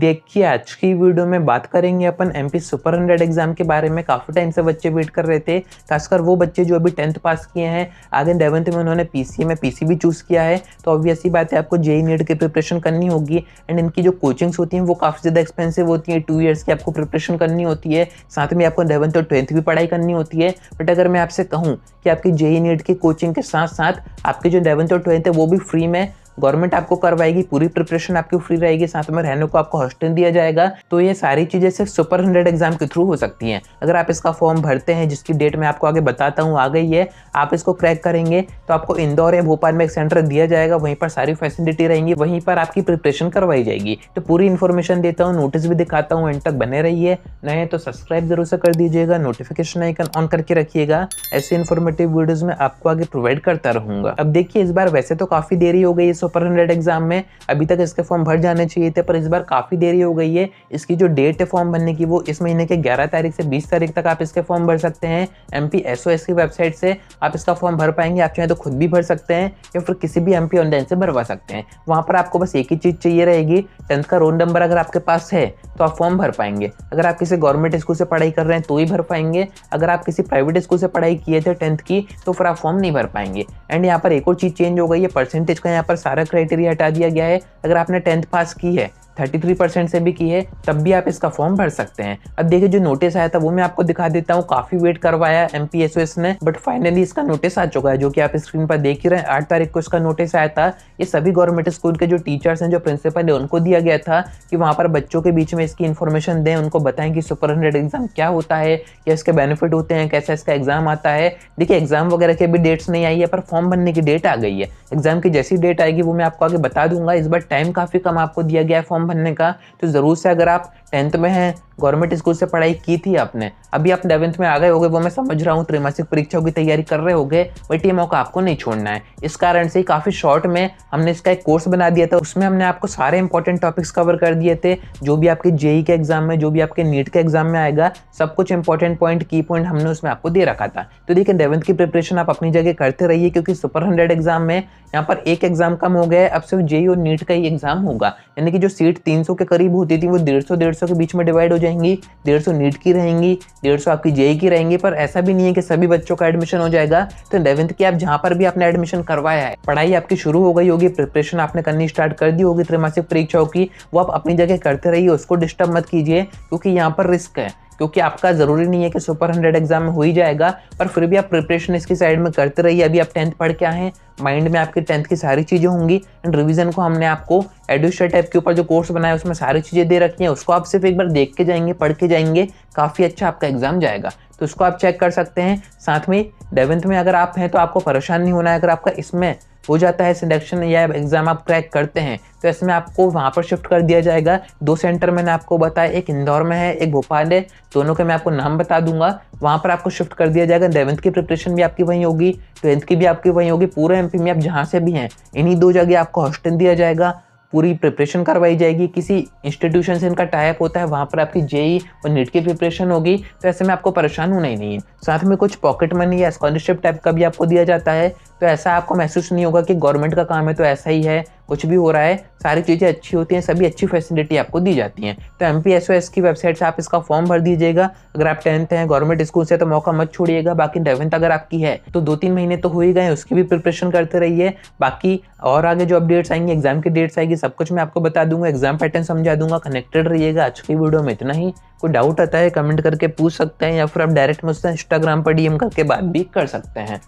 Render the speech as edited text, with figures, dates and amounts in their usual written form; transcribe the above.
देखिए आज की वीडियो में बात करेंगे अपन एमपी सुपर 100 एग्जाम के बारे में। काफ़ी टाइम से बच्चे वेट कर रहे थे, खासकर वो बच्चे जो अभी 10th पास किए हैं, आगे 11th में उन्होंने पीसीए में पीसीबी चूज़ किया है। तो ऑब्वियस सी बात है आपको जेईई नीट की प्रिपरेशन करनी होगी। एंड इनकी जो कोचिंग्स होती हैं वो काफ़ी ज़्यादा एक्सपेंसिव होती है। 2 ईयर्स की आपको प्रिपरेशन करनी होती है, साथ में आपको 11th और 12th भी पढ़ाई करनी होती है। बट अगर मैं आपसे कहूँ कि आपकी जेईई नीट की कोचिंग के साथ साथ आपकी जो 11th और 12th है वो भी फ्री में गवर्नमेंट आपको करवाएगी, पूरी प्रिपरेशन आपकी फ्री रहेगी, साथ में रहने को आपको हॉस्टल दिया जाएगा। तो ये सारी चीज़ें सिर्फ सुपर 100 एग्जाम के थ्रू हो सकती हैं। अगर आप इसका फॉर्म भरते हैं, जिसकी डेट मैं आपको आगे बताता हूँ आ गई है, आप इसको क्रैक करेंगे तो आपको इंदौर या भोपाल में एक सेंटर दिया जाएगा, वहीं पर सारी फैसिलिटी रहेंगी, वहीं पर आपकी प्रिपरेशन करवाई जाएगी। तो पूरी इन्फॉर्मेशन देता हूँ, नोटिस भी दिखाता हूँ, एंड तक बने रहिए। नए तो सब्सक्राइब जरूर से कर दीजिएगा, नोटिफिकेशन आइकन ऑन करके रखिएगा। ऐसे इन्फॉर्मेटिव वीडियोस में आपको आगे प्रोवाइड करता रहूंगा। अब देखिए, इस बार वैसे तो काफी देरी हो गई है सुपर 100 एग्जाम में, अभी तक इसके फॉर्म भर जाने चाहिए थे, पर इस बार काफी देरी हो गई है। इसकी जो डेट है फॉर्म भरने की वो इस महीने के 11 तारीख से 20 तारीख तक आप इसके फॉर्म भर सकते हैं। एमपी एसओएस की वेबसाइट से आप इसका फॉर्म भर पाएंगे। आप चाहे तो खुद भी भर सकते हैं या फिर किसी भी एमपी ऑनलाइन से भरवा सकते हैं। वहां पर आपको बस एक ही चीज चाहिए रहेगी, 10th का रोल नंबर अगर आपके पास है तो आप फॉर्म भर पाएंगे। अगर आप किसी गवर्नमेंट स्कूल से पढ़ाई कर रहे हैं तो ही भर पाएंगे। अगर आप किसी प्राइवेट स्कूल से पढ़ाई किए थे 10th की तो फिर आप फॉर्म नहीं भर पाएंगे। एंड यहाँ पर एक और चीज चेंज हो गई है, परसेंटेज का यहाँ पर सारा क्राइटेरिया हटा दिया गया है। अगर आपने 10th पास की है, 33% से भी की है, तब भी आप इसका फॉर्म भर सकते हैं। अब देखिए, जो नोटिस आया था वो मैं आपको दिखा देता हूँ। काफी वेट करवाया एमपीएसओएस ने, बट फाइनली इसका नोटिस आ चुका है, जो कि आप स्क्रीन पर देख ही रहे हैं। 8 तारीख को इसका नोटिस आया था। ये सभी गवर्नमेंट स्कूल के जो टीचर्स हैं, जो प्रिंसिपल है, उनको दिया गया था कि वहां पर बच्चों के बीच में इसकी इन्फॉर्मेशन दें, उनको बताएं कि सुपर 100 एग्जाम क्या होता है, क्या इसके बेनिफिट होते हैं, कैसा इसका एग्जाम आता है। देखिए, एग्जाम वगैरह की अभी डेट्स नहीं आई है, पर फॉर्म भरने की डेट आ गई है। एग्जाम की जैसी डेट आएगी वो मैं आपको आगे बता दूंगा। इस बार टाइम काफी कम आपको दिया गया है फॉर्म भरने का, तो जरूर से अगर आप 10th में हैं, गवर्नमेंट स्कूल से पढ़ाई की थी आपने, अभी आप 11th में आ गए होगे, वो मैं समझ रहा हूँ, त्रैमासिक परीक्षाओं की तैयारी कर रहे होगे, बट ये मौका आपको नहीं छोड़ना है। इस कारण से काफी शॉर्ट में हमने इसका एक कोर्स बना दिया था, उसमें हमने आपको सारे इंपॉर्टेंट टॉपिक्स कवर कर दिए थे। जो भी आपके जेईई के एग्जाम में, जो भी आपके नीट के एग्जाम में आएगा, सब कुछ इंपॉर्टेंट पॉइंट, की पॉइंट हमने उसमें आपको दे रखा था। तो देखिए, 11th की प्रिपरेशन आप अपनी जगह करते रहिए, क्योंकि सुपर 100 एग्जाम में यहाँ पर एक एग्जाम कम हो गया है, अब सिर्फ जेईई और नीट का ही एग्जाम होगा। यानी कि जो सीट 300 के करीब होती थी वो 150 के बीच में डिवाइड हो जाएंगी। 150 नीट की रहेंगी, 150 आपकी जेईई की रहेंगी। पर ऐसा भी नहीं है कि सभी बच्चों का एडमिशन हो जाएगा। तो 11th की आप जहां पर भी आपने एडमिशन करवाया है, पढ़ाई आपकी शुरू हो गई होगी, प्रिपरेशन आपने करनी स्टार्ट कर दी होगी त्रैमासिक परीक्षाओं की, वो आप अपनी जगह करते रहिए, उसको डिस्टर्ब मत कीजिए, क्योंकि यहाँ पर रिस्क है। क्योंकि आपका जरूरी नहीं है कि सुपर 100 एग्जाम में हो ही जाएगा, पर फिर भी आप प्रिपरेशन इसकी साइड में करते रहिए। अभी आप 10th पढ़ के आए हैं, माइंड में आपके 10th की सारी चीजें होंगी। एंड रिवीजन को हमने आपको एडुस्टर टाइप के ऊपर जो कोर्स बनाया उसमें सारी चीजें दे रखी हैं, उसको आप सिर्फ एक बार देख के जाएंगे, पढ़ के जाएंगे, काफी अच्छा आपका एग्जाम जाएगा। तो उसको आप चेक कर सकते हैं। साथ में 11th में अगर आप हैं तो आपको परेशान नहीं होना है। अगर आपका इसमें हो जाता है सिलेक्शन या एग्जाम आप क्रैक करते हैं, तो इसमें आपको वहां पर शिफ्ट कर दिया जाएगा। 2 सेंटर मैंने आपको बताया, एक इंदौर में है, एक भोपाल है, दोनों के मैं आपको नाम बता दूंगा। वहां पर आपको शिफ्ट कर दिया जाएगा। 11th की प्रिपरेशन भी आपकी वहीं होगी, 12th की भी आपकी वहीं होगी। पूरे एमपी में आप जहां से भी हैं, इन्हीं 2 जगह आपको हॉस्टल दिया जाएगा, पूरी प्रिपरेशन करवाई जाएगी। किसी इंस्टीट्यूशन से इनका टाइप होता है, वहां पर आपकी जेईई और नीट की प्रिपरेशन होगी। तो ऐसे में आपको परेशान होना ही नहीं है। साथ में कुछ पॉकेट मनी या स्कॉलरशिप टाइप का भी आपको दिया जाता है, तो ऐसा आपको महसूस नहीं होगा कि गवर्नमेंट का काम है तो ऐसा ही है, कुछ भी हो रहा है। सारी चीज़ें अच्छी होती हैं, सभी अच्छी फैसिलिटी आपको दी जाती हैं। तो एमपीएसओएस की वेबसाइट से आप इसका फॉर्म भर दीजिएगा। अगर आप 10th हैं, गवर्नमेंट स्कूल से, तो मौका मत छोड़िएगा। बाकी 11th अगर आपकी है तो 2-3 महीने तो हो ही गए, उसकी भी प्रिपरेशन करते रहिए। बाकी और आगे जो अपडेट्स आएंगी, एग्जाम की डेट्स आएगी, सब कुछ मैं आपको बता दूंगा, एग्जाम पैटर्न समझा दूंगा। कनेक्टेड रहिएगा। आज की वीडियो में इतना ही। कोई डाउट आता है कमेंट करके पूछ सकते हैं, या फिर आप डायरेक्ट मुझसे इंस्टाग्राम पर डीएम करके बात भी कर सकते हैं।